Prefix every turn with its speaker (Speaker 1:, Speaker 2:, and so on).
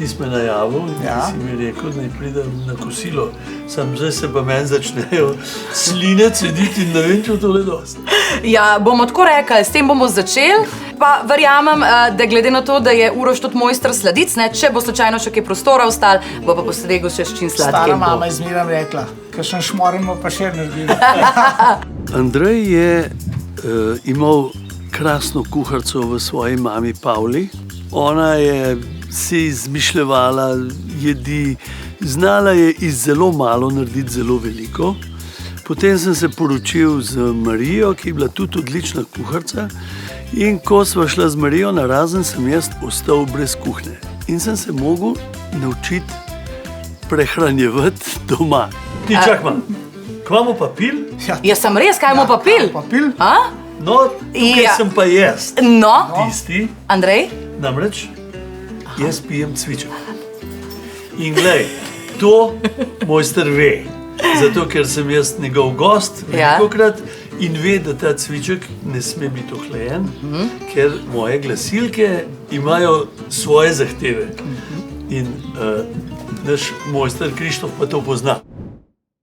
Speaker 1: ti si me najavil in si mi rekel, da pridem na kosilo. Zdaj se pa meni začnejo sline cediti in ne vem, če to le dosti.
Speaker 2: Ja, bomo tako rekli, s tem bomo začeli. Pa verjamem, da glede na to, da je Uroš tudi mojster sladic, če bo slučajno še kaj prostora ostal, bo pa postregel še s čim sladkim.
Speaker 3: Stara mama je zmeraj rekla, kakšen šmoren pa še naredili.
Speaker 1: Andrej je imel krasno kuharico v svoji mami Pavli. Ona je si izmišljevala jedi, znala je iz zelo malo narediti zelo veliko. Potem sem se poročil z Marijo, ki je bila tudi odlična kuharica. In ko sva šla z Marijo narazen, sem jaz ostal brez kuhne. In sem se mogel naučiti prehranjevati doma. Ti čak ma, kaj imamo pa pil?
Speaker 2: Ja, sem res, kaj imamo pa pil?
Speaker 1: No, tukaj sem pa jaz.
Speaker 2: No,
Speaker 1: tisti.
Speaker 2: Andrej?
Speaker 1: Namreč, jaz pijem cviček. In glej, to mojster ve. Zato, ker sem jaz njegov gost velikokrat in ve, da ta cviček ne sme biti ohlajen, ker moje glasilke imajo svoje zahteve. In naš mojster Krištof pa to pozna.